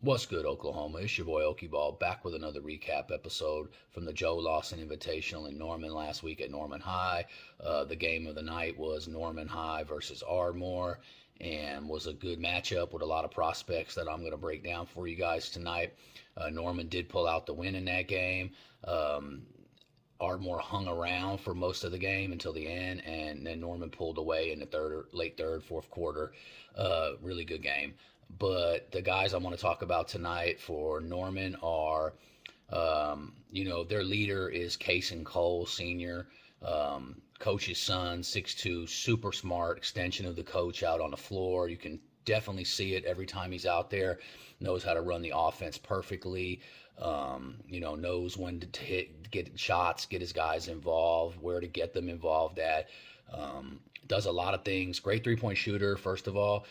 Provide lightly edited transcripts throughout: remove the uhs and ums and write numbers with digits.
What's good, Oklahoma? It's your boy Okie Ball back with another recap episode from the Joe Lawson Invitational in Norman last week at Norman High. The game of the night was Norman High versus Ardmore and was a good matchup with a lot of prospects that I'm going to break down for you guys tonight. Norman did pull out the win in that game. Ardmore hung around for most of the game until the end, and then Norman pulled away in the late third, fourth quarter. Really good game. But the guys I want to talk about tonight for Norman are, their leader is Cason Cole, senior, coach's son, 6'2", super smart, extension of the coach out on the floor. You can definitely see it every time he's out there. Knows how to run the offense perfectly. Knows when to get shots, get his guys involved, where to get them involved at. Does a lot of things. Great three-point shooter, first of all.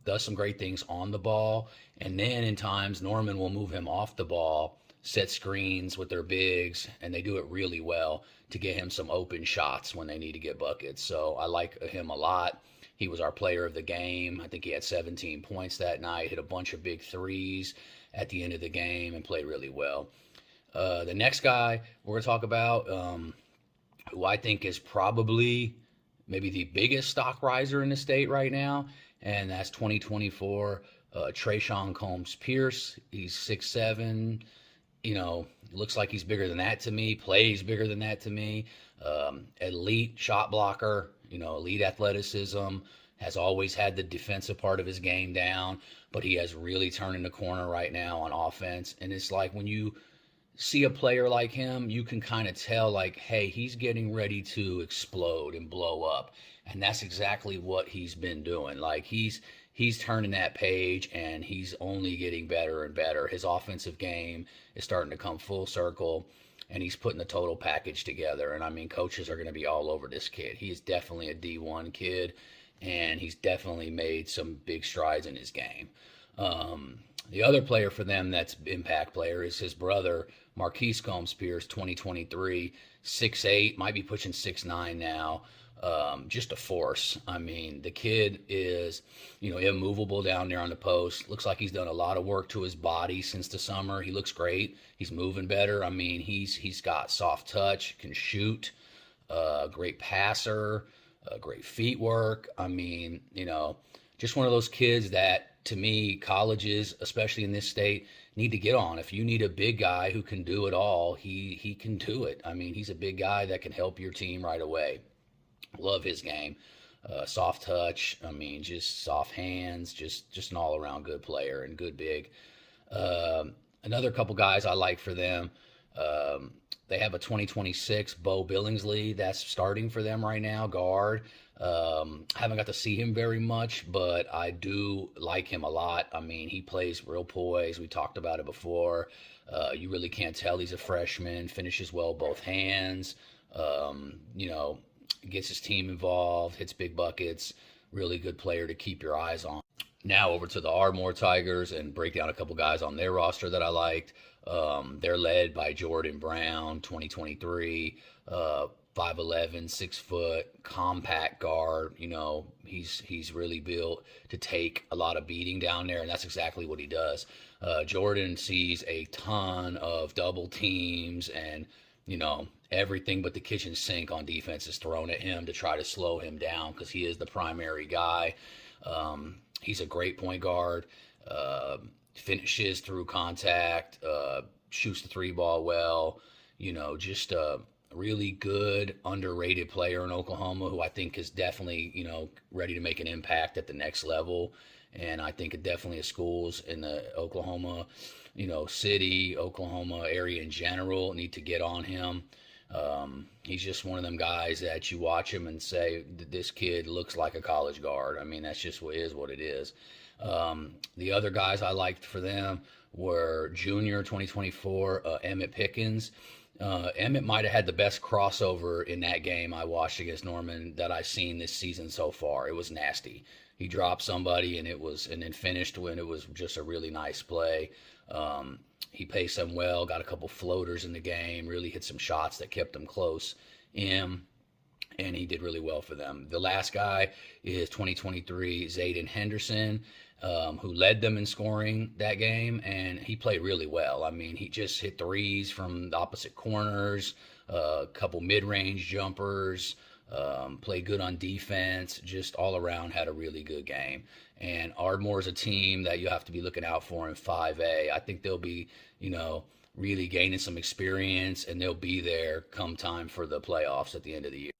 Does some great things on the ball. And then in times, Norman will move him off the ball, set screens with their bigs, and they do it really well to get him some open shots when they need to get buckets. So I like him a lot. He was our player of the game. I think he had 17 points that night, hit a bunch of big threes at the end of the game, and played really well. The next guy we're going to talk about, who I think is probably maybe the biggest stock riser in the state right now, and that's 2024 Trayshawn Combs Pierce. He's 6'7". Looks like he's bigger than that to me. Plays bigger than that to me. Elite shot blocker. Elite athleticism. Has always had the defensive part of his game down, but he has really turning the corner right now on offense. And it's like when you see a player like him, you can kind of tell, like, hey, he's getting ready to explode and blow up. And that's exactly what he's been doing. Like, he's turning that page, and he's only getting better and better. His offensive game is starting to come full circle, and he's putting the total package together. And I mean, coaches are going to be all over this kid. He is definitely a D1 kid, and he's definitely made some big strides in his game. The other player for them that's impact player is his brother, Marquise Combs Pierce, 2023, 6'8", might be pushing 6'9" now. Just a force. I mean, the kid is, immovable down there on the post. Looks like he's done a lot of work to his body since the summer. He looks great. He's moving better. I mean, he's got soft touch, can shoot, great passer, great feet work. I mean, just one of those kids that, to me, colleges, especially in this state, need to get on. If you need a big guy who can do it all, he can do it. I mean, he's a big guy that can help your team right away. Love his game. Soft touch. I mean, just soft hands. Just an all-around good player and good big. Another couple guys I like for them. They have a 2026 Bo Billingsley that's starting for them right now, guard. Haven't got to see him very much, but I do like him a lot. I mean, he plays real poise. We talked about it before. You really can't tell he's a freshman. Finishes well both hands. Gets his team involved, hits big buckets. Really good player to keep your eyes on. Now over to the Ardmore Tigers and break down a couple guys on their roster that I liked. They're led by Jordan Brown, 2023, 5'11", 6 foot, compact guard. He's really built to take a lot of beating down there, and that's exactly what he does. Jordan sees a ton of double teams and, everything but the kitchen sink on defense is thrown at him to try to slow him down because he is the primary guy. He's a great point guard, finishes through contact, shoots the three ball well, just a really good, underrated player in Oklahoma who I think is definitely, ready to make an impact at the next level. And I think definitely schools in the Oklahoma, city, Oklahoma area in general need to get on him. He's just one of them guys that you watch him and say, this kid looks like a college guard. I mean, that's just what it is. The other guys I liked for them were junior 2024, Emmett Pickens. Emmett might have had the best crossover in that game I watched against Norman that I've seen this season so far. It was nasty. He dropped somebody and then finished when it was just a really nice play. He paced them well, got a couple floaters in the game, really hit some shots that kept them close in, and he did really well for them. The last guy is 2023 Zayden Henderson. who led them in scoring that game, and he played really well. I mean, he just hit threes from the opposite corners, a couple mid-range jumpers, played good on defense, just all around had a really good game. And Ardmore is a team that you have to be looking out for in 5A. I think they'll be, really gaining some experience, and they'll be there come time for the playoffs at the end of the year.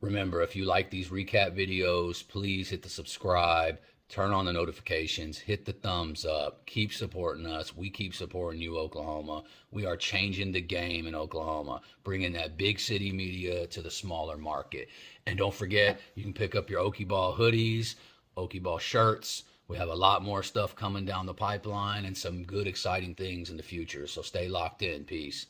Remember, if you like these recap videos, please hit the subscribe, turn on the notifications, hit the thumbs up, keep supporting us. We keep supporting you, Oklahoma. We are changing the game in Oklahoma, bringing that big city media to the smaller market. And don't forget, you can pick up your Okie Ball hoodies, Okie Ball shirts. We have a lot more stuff coming down the pipeline and some good, exciting things in the future. So stay locked in. Peace.